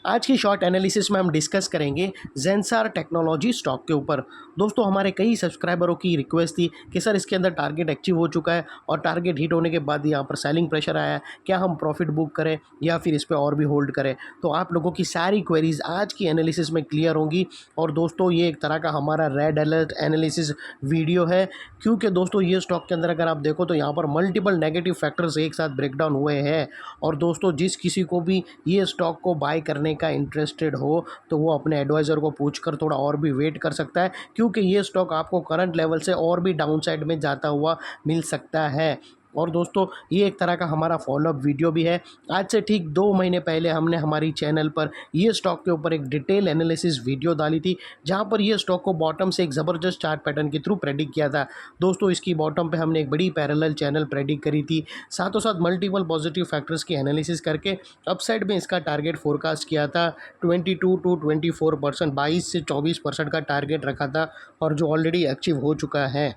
आज की short analysis में हम डिस्कस करेंगे जेंसार टेक्नोलॉजी स्टॉक के ऊपर। दोस्तों हमारे कई सब्सक्राइबरों की रिक्वेस्ट थी कि सर इसके अंदर टारगेट अचीव हो चुका है और टारगेट हिट होने के बाद यहाँ पर सेलिंग प्रेशर आया है, क्या हम प्रॉफिट बुक करें या फिर इस पर और भी होल्ड करें। तो आप लोगों की सारी क्वेरीज आज की एनालिसिस में क्लियर होंगी। और दोस्तों ये एक तरह का हमारा रेड अलर्ट एनालिसिस वीडियो है, क्योंकि दोस्तों ये स्टॉक के अंदर अगर आप देखो तो यहाँ पर मल्टीपल नेगेटिव फैक्टर्स एक साथ ब्रेकडाउन हुए हैं। और दोस्तों जिस किसी को भी ये स्टॉक को बाय करने का इंटरेस्टेड हो तो वो अपने एडवाइज़र को पूछकर थोड़ा और भी वेट कर सकता है, क्योंकि ये स्टॉक आपको करंट लेवल से और भी डाउन साइड में जाता हुआ मिल सकता है। और दोस्तों ये एक तरह का हमारा फॉलोअप वीडियो भी है। आज से ठीक 2 महीने पहले हमने हमारी चैनल पर ये स्टॉक के ऊपर एक डिटेल एनालिसिस वीडियो डाली थी, जहां पर ये स्टॉक को बॉटम से एक ज़बरदस्त चार्ट पैटर्न के थ्रू प्रेडिक्ट किया था। दोस्तों इसकी बॉटम पे हमने एक बड़ी पैरेलल चैनल प्रेडिक्ट करी थी, साथों साथ मल्टीपल पॉजिटिव फैक्टर्स की एनालिसिस करके अपसाइड में इसका टारगेट फोरकास्ट किया था 22 टू 24%, 22 से 24% का टारगेट रखा था, और जो ऑलरेडी अचीव हो चुका है।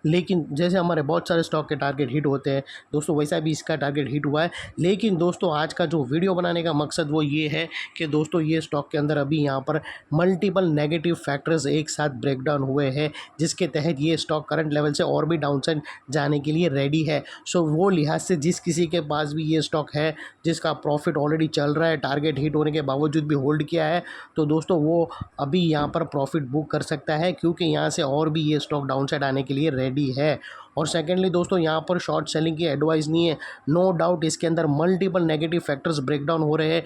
लेकिन जैसे हमारे बहुत सारे स्टॉक के टारगेट हिट होते हैं दोस्तों, वैसा भी इसका टारगेट हिट हुआ है। लेकिन दोस्तों आज का जो वीडियो बनाने का मकसद वो ये है कि दोस्तों ये स्टॉक के अंदर अभी यहाँ पर मल्टीपल नेगेटिव फैक्टर्स एक साथ ब्रेकडाउन हुए हैं, जिसके तहत ये स्टॉक करंट लेवल से और भी डाउनसाइड जाने के लिए रेडी है। सो वो लिहाज से जिस किसी के पास भी ये स्टॉक है जिसका प्रॉफिट ऑलरेडी चल रहा है, टारगेट हिट होने के बावजूद भी होल्ड किया है, तो दोस्तों वो अभी यहाँ पर प्रॉफिट बुक कर सकता है, क्योंकि यहाँ से और भी ये स्टॉक डाउनसाइड आने के लिए रेडी है। और सेकेंडली दोस्तों यहाँ पर शॉर्ट सेलिंग की एडवाइस नहीं है। नो डाउट इसके अंदर मल्टीपल नेगेटिव फैक्टर्स ब्रेकडाउन हो रहे हैं,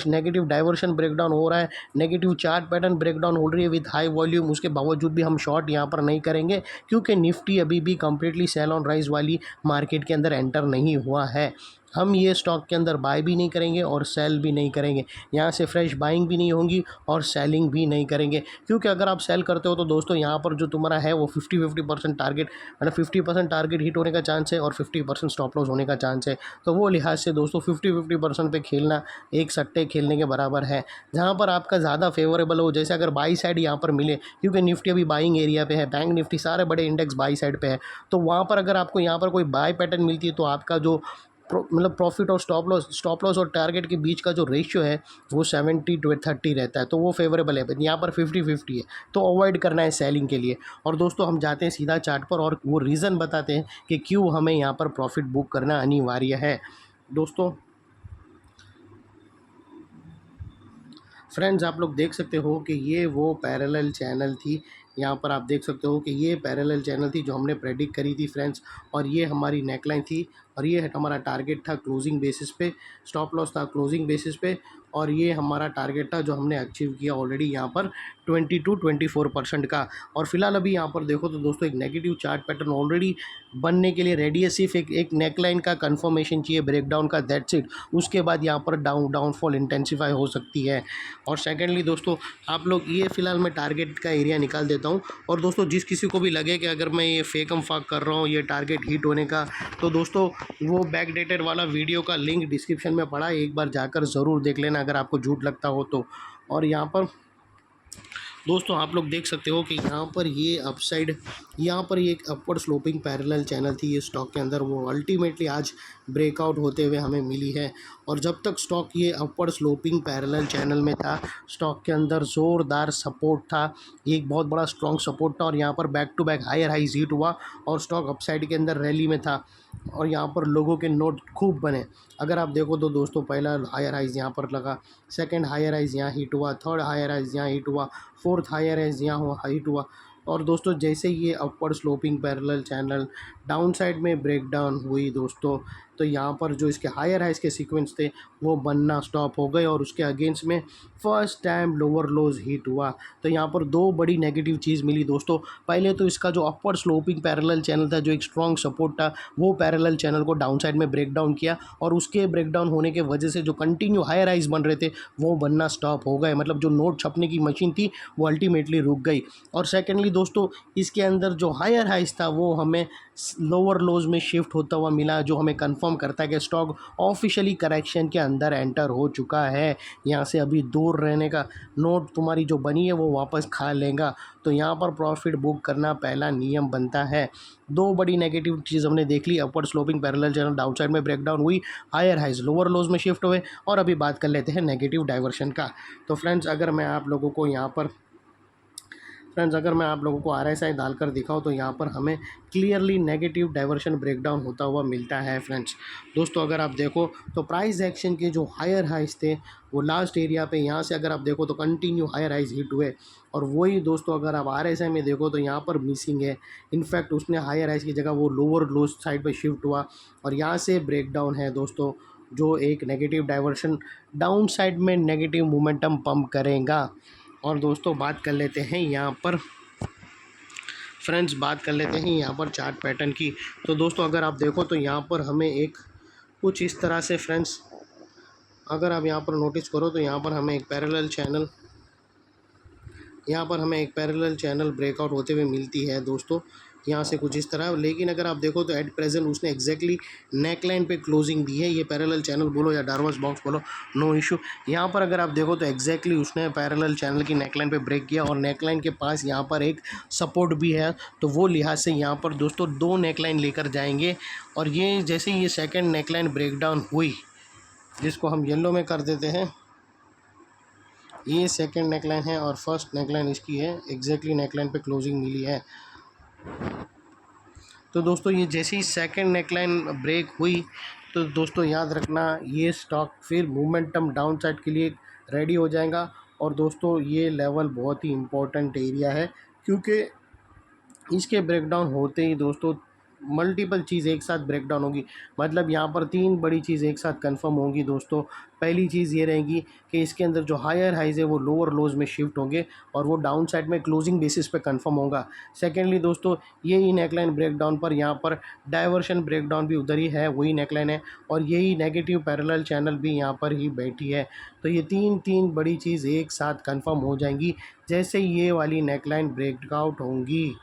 नेगेटिव डाइवर्शन ब्रेकडाउन हो रहा है, नेगेटिव चार्ट पैटर्न ब्रेकडाउन हो रही है विद हाई वॉल्यूम। उसके बावजूद भी हम शॉर्ट यहाँ पर नहीं करेंगे, क्योंकि निफ्टी अभी भी कंप्लीटली सेल ऑन राइज वाली मार्केट के अंदर एंटर नहीं हुआ है। हम ये स्टॉक के अंदर बाय भी नहीं करेंगे और सेल भी नहीं करेंगे, यहाँ से फ्रेश बाइंग भी नहीं होगी और सेलिंग भी नहीं करेंगे। क्योंकि अगर आप सेल करते हो तो दोस्तों यहाँ पर जो तुम्हारा है वो 50-50% टारगेट, मतलब 50% टारगेट हिट होने का चांस है और 50% स्टॉप लॉस होने का चांस है। तो वो लिहाज से दोस्तों 50-50% पे खेलना एक सट्टे खेलने के बराबर है। जहाँ पर आपका ज़्यादा फेवरेबल हो, जैसे अगर बाई साइड यहाँ पर मिले, क्योंकि निफ्टी अभी बाइंग एरिया पे है, बैंक निफ्टी सारे बड़े इंडेक्स बाई साइड पे है, तो वहाँ पर अगर आपको यहाँ पर कोई बाय पैटर्न मिलती है तो आपका जो मतलब प्रॉफिट और स्टॉप लॉस और टारगेट के बीच का जो रेशियो है वो 70-30 रहता है, तो वो फेवरेबल है। यहाँ पर 50-50 है, तो अवॉइड करना है सेलिंग के लिए। और दोस्तों हम जाते हैं सीधा चार्ट पर और वो रीज़न बताते हैं कि क्यों हमें यहाँ पर प्रॉफिट बुक करना अनिवार्य है। दोस्तों फ्रेंड्स आप लोग देख सकते हो कि ये वो पैरेलल चैनल थी, यहाँ पर आप देख सकते हो कि ये पैरेलल चैनल थी जो हमने प्रेडिक्ट करी थी फ्रेंड्स, और ये हमारी नेकलाइन थी, और ये हमारा टारगेट था क्लोजिंग बेसिस पे, स्टॉप लॉस था क्लोजिंग बेसिस पे, और ये हमारा टारगेट था जो हमने अचीव किया ऑलरेडी यहाँ पर 22-24% का। और फिलहाल अभी यहाँ पर देखो तो दोस्तों एक नेगेटिव चार्ट पैटर्न ऑलरेडी बनने के लिए रेडी है, सिर्फ एक नेकलाइन का कंफर्मेशन चाहिए ब्रेकडाउन का, दैट्स इट। उसके बाद यहाँ पर डाउनफॉल इंटेंसिफाई हो सकती है। और सेकेंडली दोस्तों आप लोग ये फ़िलहाल मैं टारगेट का एरिया निकाल देता हूँ। और दोस्तों जिस किसी को भी लगे कि अगर मैं ये फेकम फाक कर रहा हूँ ये टारगेट हिट होने का, तो दोस्तों वो बैक डेटेड वाला वीडियो का लिंक डिस्क्रिप्शन में पड़ा है, एक बार जाकर ज़रूर देख लेना अगर आपको झूठ लगता हो तो। और यहाँ पर दोस्तों आप लोग देख सकते हो कि यहाँ पर ये अपसाइड, यहाँ पर ये एक अपवर्ड स्लोपिंग पैरेलल चैनल थी ये स्टॉक के अंदर, वो अल्टीमेटली आज ब्रेकआउट होते हुए हमें मिली है। और जब तक स्टॉक ये अपवर्ड स्लोपिंग पैरेलल चैनल में था, स्टॉक के अंदर ज़ोरदार सपोर्ट था, ये एक बहुत बड़ा स्ट्रॉन्ग सपोर्ट था, और यहाँ पर back to back higher highs hit हुआ और स्टॉक अपसाइड के अंदर रैली में था, और यहाँ पर लोगों के नोट खूब बने। अगर आप देखो तो दोस्तों पहला हायर हाइज यहाँ पर लगा, सेकंड हायर हाइज यहाँ हिट हुआ, थर्ड हायर हाइज यहाँ हिट हुआ, फोर्थ हायर हाइज यहाँ हिट हुआ। और दोस्तों जैसे ये upward sloping parallel channel down side में ब्रेकडाउन हुई दोस्तों, तो यहाँ पर जो इसके हायर हाइज के सीक्वेंस थे वो बनना स्टॉप हो गए, और उसके अगेंस्ट में फर्स्ट टाइम लोअर लोज हिट हुआ। तो यहाँ पर दो बड़ी नेगेटिव चीज़ मिली दोस्तों। पहले तो इसका जो अपवर्ड स्लोपिंग पैरेलल चैनल था जो एक स्ट्रॉन्ग सपोर्ट था, वो पैरेलल चैनल को डाउन साइड में ब्रेकडाउन किया, और उसके ब्रेकडाउन होने के वजह से जो कंटिन्यू हायर हाइज बन रहे थे वो बनना स्टॉप हो गए, मतलब जो नोट छपने की मशीन थी वो अल्टीमेटली रुक गई। और सेकेंडली दोस्तों इसके अंदर जो हायर हाइज था वो हमें लोअर लोज में शिफ्ट होता हुआ मिला, जो हमें कंफर्म करता है कि स्टॉक ऑफिशियली करेक्शन के अंदर एंटर हो चुका है। यहाँ से अभी दूर रहने का, नोट तुम्हारी जो बनी है वो वापस खा लेगा, तो यहाँ पर प्रॉफिट बुक करना पहला नियम बनता है। दो बड़ी नेगेटिव चीज़ हमने देख ली, upward sloping parallel channel downside में ब्रेकडाउन हुई, हायर हाइज लोअर लोज में शिफ्ट हुए। और अभी बात कर लेते हैं नेगेटिव डाइवर्शन का। तो फ्रेंड्स, अगर मैं आप लोगों को यहाँ पर अगर मैं आप लोगों को RSI डालकर दिखाऊं तो यहाँ पर हमें क्लियरली नेगेटिव डाइवर्शन ब्रेकडाउन होता हुआ मिलता है। फ्रेंड्स दोस्तों, अगर आप देखो तो प्राइस एक्शन के जो हायर हाइज थे वो लास्ट एरिया पे, यहाँ से अगर आप देखो तो कंटिन्यू हायर हाइज हिट हुए, और वही दोस्तों अगर आप RSI में देखो तो यहाँ पर मिसिंग है। इनफैक्ट उसने हायर हाइज की जगह वो लोअर लो साइड पर शिफ्ट हुआ और यहाँ से ब्रेकडाउन है दोस्तों, जो एक नेगेटिव डाइवर्शन डाउन साइड में नेगेटिव मोमेंटम पंप करेगा। और दोस्तों बात कर लेते हैं यहाँ पर यहाँ पर चार्ट पैटर्न की। तो दोस्तों अगर आप देखो तो यहाँ पर हमें एक कुछ इस तरह से, फ्रेंड्स अगर आप यहाँ पर नोटिस करो तो यहाँ पर हमें एक पैरेलल चैनल ब्रेकआउट होते हुए मिलती है दोस्तों, यहाँ से कुछ इस तरह। लेकिन अगर आप देखो तो एट प्रेजेंट उसने एग्जैक्टली नेकलाइन पे क्लोजिंग दी है। ये पैरेलल चैनल बोलो या डार्वस बॉक्स बोलो, नो इशू। यहाँ पर अगर आप देखो तो एग्जैक्टली उसने पैरेलल चैनल की नेकलाइन पे ब्रेक किया और नेकलाइन के पास यहाँ पर एक सपोर्ट भी है, तो वो लिहाज से यहाँ पर दोस्तों दो नेकलाइन लेकर जाएंगे। और ये जैसे ये सेकेंड नेकलाइन ब्रेकडाउन हुई, जिसको हम येलो में कर देते हैं, ये सेकंड नेकलाइन है और फर्स्ट नेकलाइन इसकी है, एग्जैक्टली नेकलाइन पे क्लोजिंग मिली है। तो दोस्तों ये जैसे ही सेकंड नेकलाइन ब्रेक हुई तो दोस्तों याद रखना, ये स्टॉक फिर मोमेंटम डाउन साइड के लिए रेडी हो जाएगा। और दोस्तों ये लेवल बहुत ही इम्पोर्टेंट एरिया है, क्योंकि इसके ब्रेकडाउन होते ही दोस्तों मल्टीपल चीज़ एक साथ ब्रेकडाउन होगी। मतलब यहाँ पर तीन बड़ी चीज़ एक साथ कंफर्म होगी दोस्तों। पहली चीज़ ये रहेगी कि इसके अंदर जो हायर हाइज है वो लोअर लोज में शिफ्ट होंगे और वो डाउन साइड में क्लोजिंग बेसिस पे कंफर्म होगा। सेकेंडली दोस्तों, यही नेकलाइन ब्रेकडाउन पर यहाँ पर डाइवर्शन ब्रेकडाउन भी उधर ही है, वही नेकलाइन है, और यही नेगेटिव पैरेलल चैनल भी यहाँ पर ही बैठी है। तो ये तीन बड़ी चीज़ एक साथ कन्फर्म हो जाएंगी जैसे ये वाली नेकलाइन ब्रेकआउट होंगी।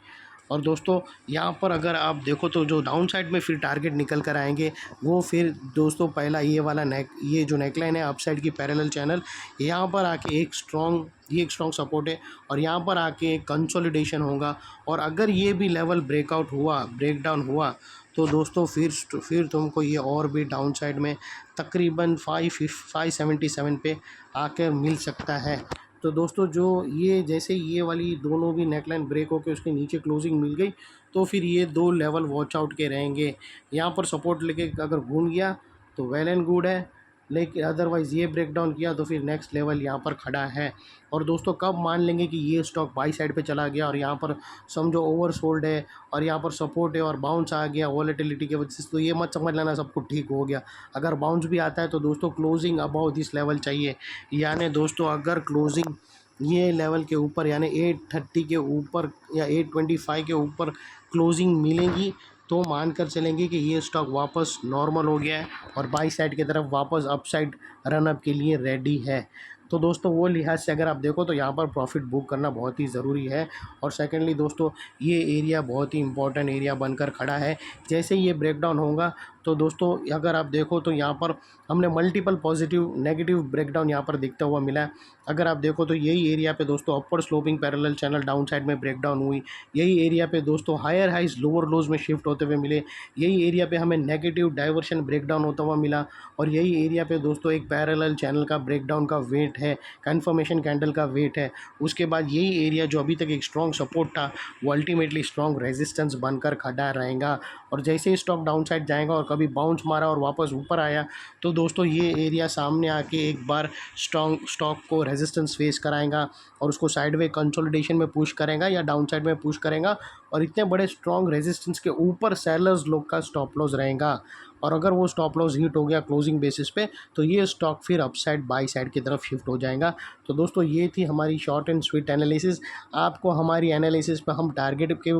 और दोस्तों यहाँ पर अगर आप देखो तो जो डाउन साइड में फिर टारगेट निकल कर आएंगे वो फिर दोस्तों पहला ये वाला ये जो नेकलाइन है अप साइड की पैरेलल चैनल, यहाँ पर आके एक स्ट्रॉन्ग सपोर्ट है और यहाँ पर आके एक कंसोलिडेशन होगा। और अगर ये भी लेवल ब्रेकडाउन हुआ तो दोस्तों फिर तुमको ये और भी डाउन साइड में तकरीबन 577 पे आकर मिल सकता है। तो दोस्तों जो ये जैसे ये वाली दोनों भी नेकलाइन ब्रेक होकर उसके नीचे क्लोजिंग मिल गई, तो फिर ये दो लेवल वॉच आउट के रहेंगे। यहाँ पर सपोर्ट लेके अगर घूम गया तो वेल एंड गुड है, लेकिन अदरवाइज़ ये ब्रेक डाउन किया तो फिर नेक्स्ट लेवल यहाँ पर खड़ा है। और दोस्तों कब मान लेंगे कि ये स्टॉक बाई साइड पे चला गया और यहाँ पर समझो ओवरसोल्ड है और यहाँ पर सपोर्ट है और बाउंस आ गया वॉलेटिलिटी की वजह से, तो ये मत समझ लेना सब कुछ ठीक हो गया। अगर बाउंस भी आता है तो दोस्तों क्लोजिंग अबाउ दिस लेवल चाहिए, यानी दोस्तों अगर क्लोजिंग ये लेवल के ऊपर यानी 830 के ऊपर या 825 के ऊपर क्लोजिंग मिलेंगी तो मानकर चलेंगे कि ये स्टॉक वापस नॉर्मल हो गया है और बाई साइड की तरफ वापस अपसाइड रन अप के लिए रेडी है। तो दोस्तों वो लिहाज से अगर आप देखो तो यहाँ पर प्रॉफिट बुक करना बहुत ही ज़रूरी है। और सेकेंडली दोस्तों ये एरिया बहुत ही इंपॉर्टेंट एरिया बनकर खड़ा है। जैसे ये ब्रेकडाउन होगा तो दोस्तों अगर आप देखो तो यहाँ पर हमने मल्टीपल पॉजिटिव नेगेटिव ब्रेकडाउन यहाँ पर दिखता हुआ मिला है। अगर आप देखो तो यही एरिया पे दोस्तों upward sloping parallel channel down side में ब्रेकडाउन हुई, यही एरिया पे दोस्तों हायर हाइज लोअर लोज में शिफ्ट होते हुए मिले, यही एरिया पे हमें नेगेटिव डाइवर्शन ब्रेकडाउन होता हुआ मिला, और यही एरिया पे दोस्तों एक पैरेलल चैनल का ब्रेकडाउन का वेट है, कन्फर्मेशन कैंडल का वेट है। उसके बाद यही एरिया जो अभी तक एक स्ट्रॉन्ग सपोर्ट था वो अल्टीमेटली स्ट्रॉन्ग रेजिस्टेंस बनकर खड़ा रहेगा। और जैसे ही स्टॉक डाउन साइड जाएगा और कभी बाउंस मारा और वापस ऊपर आया तो दोस्तों ये एरिया सामने आके एक बार स्टॉक को रेजिस्टेंस फेस कराएगा और उसको साइडवे कंसोलिडेशन में पुश करेगा या डाउन साइड में पुश करेगा। और इतने बड़े स्ट्रॉन्ग रेजिस्टेंस के ऊपर सेलर्स लोग का स्टॉप लॉस रहेगा, और अगर वो स्टॉप लॉस हिट हो गया क्लोजिंग बेसिस पे तो ये स्टॉक फिर अपसाइड बाई साइड की तरफ शिफ्ट हो जाएगा। तो दोस्तों ये थी हमारी शॉर्ट एंड स्वीट एनालिसिस। आपको हमारी एनालिसिस पे हम टारगेट के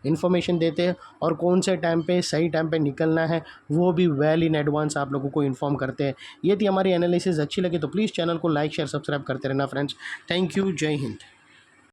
इन्फॉर्मेशन देते हैं और कौन से टाइम पे सही टाइम पे निकलना है वो भी वेल इन एडवांस आप लोगों को इन्फॉर्म करते हैं। ये थी हमारी एनालिसिस। अच्छी लगे तो प्लीज़ चैनल को लाइक शेयर सब्सक्राइब करते रहना फ्रेंड्स। थैंक यू, जय हिंद।